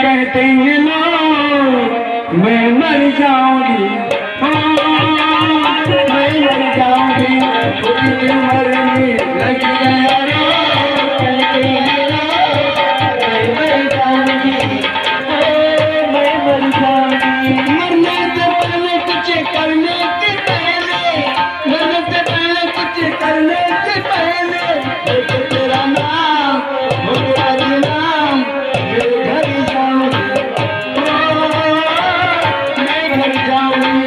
कहते हैं लोग मैं मर जाऊंगी, मैं मर जाऊंगी, खुद मरने लग गया रो। कहते हैं लोग मैं मर जाऊंगी, मैं मर जाऊंगी। मरने से पहले कुछ करने से पहले, मरने से पहले कुछ करने से पहले तेरा नाम तेरा नाम मेरे घर जाऊंगी, मैं घर जाऊंगी।